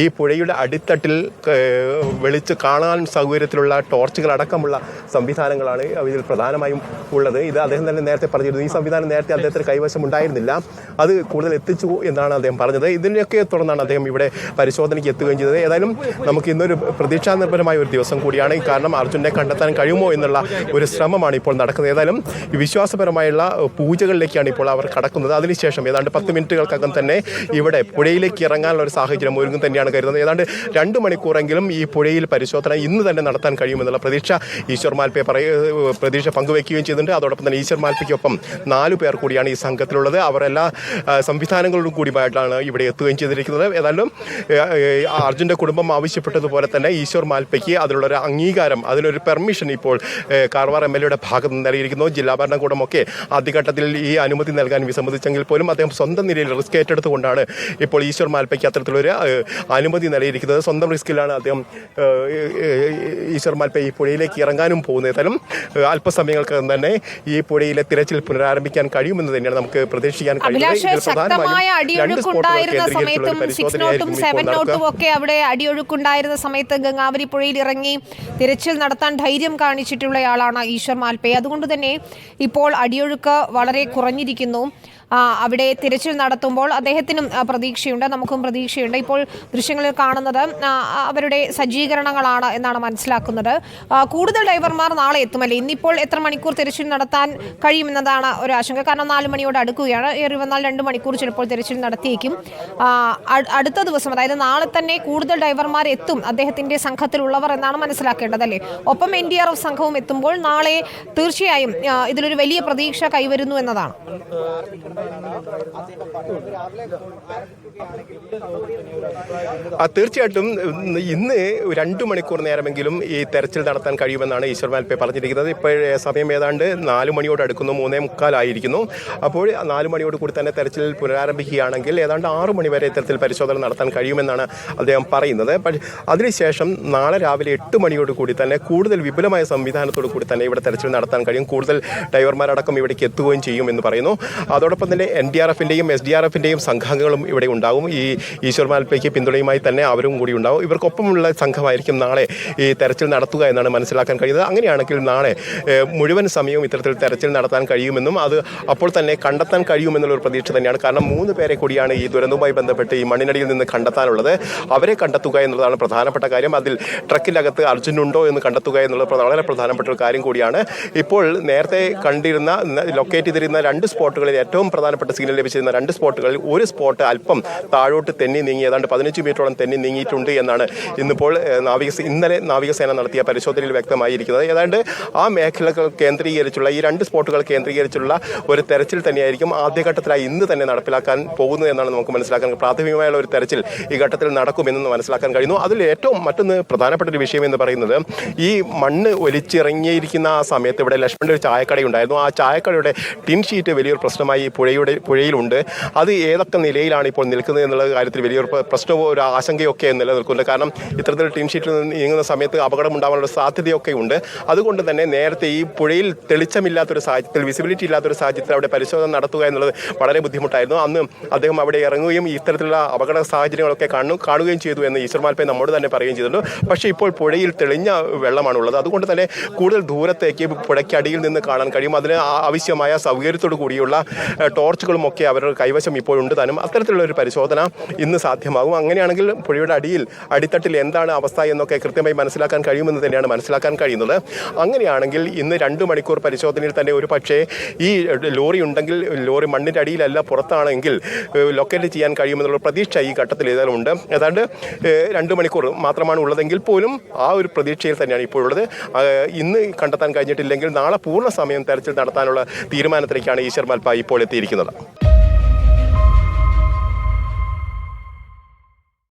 ഈ പുഴയുടെ അടിത്തട്ടിൽ വെളിച്ച് കാണാൻ സൗകര്യത്തിലുള്ള ടോർച്ചുകളടക്കമുള്ള സംവിധാനങ്ങളാണ് ഇതിൽ പ്രധാനമായും ഉള്ളത്. ഇത് അദ്ദേഹം തന്നെ നേരത്തെ പറഞ്ഞിരുന്നു. ഈ സംവിധാനം നേരത്തെ അദ്ദേഹത്തിന് കൈവശം ഉണ്ടായിരുന്നില്ല, അത് കൂടുതൽ എത്തിച്ചു എന്നാണ് അദ്ദേഹം പറഞ്ഞത്. ഇതിനെയൊക്കെ തുടർന്നാണ് അദ്ദേഹം ഇവിടെ പരിശോധനയ്ക്ക് എത്തുകയും ചെയ്തത്. ഏതായാലും നമുക്ക് ഇന്നൊരു പ്രതീക്ഷാനിർഭരമായ ഒരു ദിവസം കൂടിയാണ്. കാരണം അർജുനെ കണ്ടെത്താൻ കഴിയുമോ എന്നുള്ള ഒരു ശ്രമമാണ് ഇപ്പോൾ നടക്കുന്നത്. ഏതായാലും വിശ്വാസപരമായുള്ള പൂജകളിലേക്കാണ് ഇപ്പോൾ അവർ കടക്കുന്നത്. അതിനുശേഷം ഏതാണ്ട് 10 മിനിറ്റുകൾക്കകം തന്നെ ഇവിടെ പുഴയിലേക്ക് ഇറങ്ങാനുള്ള ഒരു സാഹചര്യം ഒരുങ്ങും തന്നെയാണ് കരുതുന്നത്. ഏതാണ്ട് 2 മണിക്കൂറെങ്കിലും ഈ പുഴയിൽ പരിശോധന ഇന്ന് തന്നെ നടത്താൻ കഴിയുമെന്നുള്ള പ്രതീക്ഷ ഈശ്വർ മാൽപ്പെ പ്രതീക്ഷ പങ്കുവയ്ക്കുകയും ചെയ്തിട്ടുണ്ട്. അതോടൊപ്പം തന്നെ ഈശ്വർ മാൽപ്പയ്ക്കൊപ്പം 4 പേർ കൂടിയാണ് ഈ സംഘത്തിലുള്ളത്. അവർ എല്ലാ സംവിധാനങ്ങളോടും കൂടിയായിട്ടാണ് ഇവിടെ എത്തുകയും ചെയ്തിരിക്കുന്നത്. ഏതായാലും അർജുൻ്റെ കുടുംബം ആവശ്യപ്പെട്ടതുപോലെ തന്നെ ഈശ്വർ മാൽപ്പയ്ക്ക് അതിനുള്ളൊരു അംഗീകാരം, അതിനൊരു പെർമിഷൻ ഇപ്പോൾ കാർവാർ MLA ഭാഗത്ത് നിന്ന് നൽകിയിരിക്കുന്നു. ജില്ലാ ഭരണകൂടമൊക്കെ ആദ്യഘട്ടത്തിൽ ഈ അനുമതി നൽകാൻ വിസമ്മതിച്ചെങ്കിൽ പോലും അദ്ദേഹം സ്വന്തം നിലയിൽ റിസ്ക് ഏറ്റെടുത്തുകൊണ്ടാണ് ഇപ്പോൾ ഈശ്വർ മാൽപ്പയ്ക്ക് അത്തരത്തിലൊരു അനുമതി നൽകിയിരിക്കുന്നത്. സ്വന്തം റിസ്കിലാണ് അദ്ദേഹം ഈശ്വർ മാൽപ്പ ഈ പുഴയിലേക്ക് ഇറങ്ങാനും പോകുന്നത്. ഏതായാലും അല്പസമയങ്ങൾക്ക് തന്നെ ഈ പുഴയിലെ തിരച്ചിൽ പുനരാരംഭിക്കാൻ കഴിയുമെന്ന് തന്നെയാണ് നമുക്ക് പ്രതീക്ഷിക്കാൻ കഴിയുന്നത്. ശക്തമായ അടിയൊഴുക്കുണ്ടായിരുന്ന സമയത്തും 6 നോട്ടും 7 നോട്ടും ഒക്കെ അവിടെ അടിയൊഴുക്കുണ്ടായിരുന്ന സമയത്ത് ഗംഗാവലി പുഴയിൽ ഇറങ്ങി തിരച്ചിൽ നടത്താൻ ധൈര്യം കാണിച്ചിട്ടുള്ളയാളാണ് ഈശ്വർ മാൽപ്പെ. അതുകൊണ്ട് തന്നെ ഇപ്പോൾ അടിയൊഴുക്ക് വളരെ കുറഞ്ഞിരിക്കുന്നു. അവിടെ തിരച്ചിൽ നടത്തുമ്പോൾ അദ്ദേഹത്തിനും പ്രതീക്ഷയുണ്ട്, നമുക്കും പ്രതീക്ഷയുണ്ട്. ഇപ്പോൾ ദൃശ്യങ്ങളിൽ കാണുന്നത് അവരുടെ സജ്ജീകരണങ്ങളാണ് എന്നാണ് മനസ്സിലാക്കുന്നത്. കൂടുതൽ ഡൈവർമാർ നാളെ എത്തുമല്ലേ? ഇന്നിപ്പോൾ എത്ര മണിക്കൂർ തിരച്ചിൽ നടത്താൻ കഴിയുമെന്നതാണ് ഒരു ആശങ്ക. കാരണം 4 മണിയോട് അടുക്കുകയാണ്. ഏറി വന്നാൽ 2 മണിക്കൂർ ചിലപ്പോൾ തിരച്ചിൽ നടത്തിയേക്കും. അടുത്ത ദിവസം, അതായത് നാളെ തന്നെ കൂടുതൽ ഡൈവർമാർ എത്തും അദ്ദേഹത്തിന്റെ സംഘത്തിലുള്ളവർ എന്നാണ് മനസ്സിലാക്കേണ്ടതല്ലേ? ഒപ്പം NDRF സംഘവും എത്തുമ്പോൾ നാളെ തീർച്ചയായും ഇതിലൊരു വലിയ പ്രതീക്ഷ കൈവരുന്നു എന്നതാണ്. തീർച്ചയായിട്ടും ഇന്ന് 2 മണിക്കൂർ നേരമെങ്കിലും ഈ തെരച്ചിൽ നടത്താൻ കഴിയുമെന്നാണ് ഈശ്വർ മാൽപ്പെ പറഞ്ഞിരിക്കുന്നത്. ഇപ്പോൾ സമയം ഏതാണ്ട് 4 മണിയോട് അടുക്കുന്നു, 3:45 ആയിരിക്കുന്നു. അപ്പോൾ 4 മണിയോട് കൂടി തന്നെ തെരച്ചിൽ പുനരാരംഭിക്കുകയാണെങ്കിൽ ഏതാണ്ട് 6 മണി വരെ ഇത്തരത്തിൽ പരിശോധന നടത്താൻ കഴിയുമെന്നാണ് അദ്ദേഹം പറയുന്നത്. അതിനുശേഷം നാളെ രാവിലെ 8 മണിയോട് കൂടി തന്നെ കൂടുതൽ വിപുലമായ സംവിധാനത്തോടു കൂടി തന്നെ ഇവിടെ തെരച്ചിൽ നടത്താൻ കഴിയും. കൂടുതൽ ഡൈവർമാരടക്കം ഇവിടേക്ക് എത്തുകയും ചെയ്യും എന്ന് പറയുന്നു. അതോടൊപ്പം തന്നെ NDRFന്റെയും SDRFന്റെയും സംഘങ്ങളും ഇവിടെ ഉണ്ടാകും. ഈ ഈശ്വർ മാൽപ്പയ്ക്ക് പിന്തുണയുമായി തന്നെ അവരും കൂടി ഉണ്ടാവും. ഇവർക്കൊപ്പമുള്ള സംഘമായിരിക്കും നാളെ ഈ തെരച്ചിൽ നടത്തുക എന്നാണ് മനസ്സിലാക്കാൻ കഴിയുന്നത്. അങ്ങനെയാണെങ്കിൽ നാളെ മുഴുവൻ സമയവും ഇത്തരത്തിൽ തെരച്ചിൽ നടത്താൻ കഴിയുമെന്നും അത് അപ്പോൾ തന്നെ കണ്ടെത്താൻ കഴിയുമെന്നുള്ള ഒരു പ്രതീക്ഷ തന്നെയാണ്. കാരണം 3 പേരെ കൂടിയാണ് ഈ ദുരന്തവുമായി ബന്ധപ്പെട്ട് ഈ മണ്ണിനടിയിൽ നിന്ന് കണ്ടെത്താനുള്ളത്. അവരെ കണ്ടെത്തുക എന്നുള്ളതാണ് പ്രധാനപ്പെട്ട കാര്യം. അതിൽ ട്രക്കിനകത്ത് അർജുനുണ്ടോ എന്ന് കണ്ടെത്തുക എന്നുള്ളത് വളരെ പ്രധാനപ്പെട്ട ഒരു കാര്യം കൂടിയാണ്. ഇപ്പോൾ നേരത്തെ കണ്ടിരുന്ന ലൊക്കേറ്റ് ചെയ്തിരുന്ന 2 സ്പോട്ടുകളിൽ ഏറ്റവും പ്രധാനപ്പെട്ട സിഗ്നൽ ലഭിച്ചിരുന്ന 2 സ്പോട്ടുകളിൽ ഒരു സ്പോട്ട് അല്പം താഴോട്ട് തെന്നി നീങ്ങി, ഏതാണ്ട് 15 മീറ്ററോളം തെന്നി നീങ്ങിയിട്ടുണ്ട് എന്നാണ് ഇന്നിപ്പോൾ ഇന്നലെ നാവികസേന നടത്തിയ പരിശോധനയിൽ വ്യക്തമായിരിക്കുന്നത്. ഏതാണ്ട് ആ മേഖലകൾ കേന്ദ്രീകരിച്ചുള്ള ഈ 2 സ്പോട്ടുകൾ കേന്ദ്രീകരിച്ചുള്ള ഒരു തെരച്ചിൽ തന്നെയായിരിക്കും ആദ്യഘട്ടത്തിലായി ഇന്ന് തന്നെ നടപ്പിലാക്കാൻ പോകുന്നത് എന്നാണ് നമുക്ക് മനസ്സിലാക്കാൻ. പ്രാഥമികമായുള്ള ഒരു തെരച്ചിൽ ഈ ഘട്ടത്തിൽ നടക്കുമെന്ന് മനസ്സിലാക്കാൻ കഴിയുന്നു. അതിൽ ഏറ്റവും മറ്റൊന്ന് പ്രധാനപ്പെട്ട ഒരു വിഷയം എന്ന് പറയുന്നത് ഈ മണ്ണ് ഒലിച്ചിറങ്ങിയിരിക്കുന്ന ആ സമയത്ത് ഇവിടെ ലക്ഷ്മണൻ്റെ ഒരു ചായക്കടയുണ്ടായിരുന്നു. ആ ചായക്കടയുടെ ടിൻ ഷീറ്റ് വലിയൊരു പ്രശ്നമായി പുഴയിലുണ്ട്. അത് ഏതൊക്കെ നിലയിലാണ് ഇപ്പോൾ നിൽക്കുന്നത് എന്നുള്ള കാര്യത്തിൽ വലിയൊരു പ്രശ്നമോ ഒരു ആശങ്കയൊക്കെ നിലനിൽക്കുന്നുണ്ട്. കാരണം ഇത്തരത്തിൽ ടിൻ ഷീറ്റിൽ നീങ്ങുന്ന സമയത്ത് അപകടം ഉണ്ടാകാനുള്ള സാധ്യതയൊക്കെ ഉണ്ട്. അതുകൊണ്ട് തന്നെ നേരത്തെ ഈ പുഴയിൽ തെളിച്ചമില്ലാത്തൊരു സാഹചര്യത്തിൽ, വിസിബിലിറ്റി ഇല്ലാത്തൊരു സാഹചര്യത്തിൽ അവിടെ പരിശോധന നടത്തുക എന്നുള്ളത് വളരെ ബുദ്ധിമുട്ടായിരുന്നു. അന്ന് അദ്ദേഹം അവിടെ ഇറങ്ങുകയും ഇത്തരത്തിലുള്ള അപകട സാഹചര്യങ്ങളൊക്കെ കാണുകയും ചെയ്തു എന്ന് ഈശ്വർ മാൽപ്പെ നമ്മോട് തന്നെ പറയുകയും ചെയ്തിട്ടുണ്ട്. പക്ഷേ ഇപ്പോൾ പുഴയിൽ തെളിഞ്ഞ വെള്ളമാണുള്ളത്. അതുകൊണ്ട് തന്നെ കൂടുതൽ ദൂരത്തേക്ക് പുഴയ്ക്കടിയിൽ നിന്ന് കാണാൻ കഴിയും. അതിന് ആവശ്യമായ സൗകര്യത്തോടു കൂടിയുള്ള ടോർച്ചുകളും ഒക്കെ അവരുടെ കൈവശം ഇപ്പോഴുണ്ട് താനും. അത്തരത്തിലുള്ള ഒരു പരിശോധന ഇന്ന് സാധ്യമാകും. അങ്ങനെയാണെങ്കിൽ പുഴയുടെ അടിത്തട്ടിൽ എന്താണ് അവസ്ഥ എന്നൊക്കെ കൃത്യമായി മനസ്സിലാക്കാൻ കഴിയുമെന്ന് തന്നെയാണ് മനസ്സിലാക്കാൻ കഴിയുന്നത്. അങ്ങനെയാണെങ്കിൽ ഇന്ന് 2 മണിക്കൂർ പരിശോധനയിൽ തന്നെ ഒരു പക്ഷേ ഈ ലോറി ഉണ്ടെങ്കിൽ, ലോറി മണ്ണിൻ്റെ അടിയിലല്ല പുറത്താണെങ്കിൽ ലൊക്കേറ്റ് ചെയ്യാൻ കഴിയുമെന്നുള്ള പ്രതീക്ഷ ഈ ഘട്ടത്തിൽ ഏതായാലും ഏതാണ്ട് 2 മണിക്കൂർ മാത്രമാണ് ഉള്ളതെങ്കിൽ പോലും ആ ഒരു പ്രതീക്ഷയിൽ തന്നെയാണ് ഇപ്പോഴുള്ളത്. ഇന്ന് കണ്ടെത്താൻ കഴിഞ്ഞിട്ടില്ലെങ്കിൽ നാളെ പൂർണ്ണ സമയം തെരച്ചിൽ നടത്താനുള്ള തീരുമാനത്തിലേക്കാണ് ഈശ്വർ മാൽപ്പ ഇപ്പോൾ എത്തിയിരിക്കുന്നത്.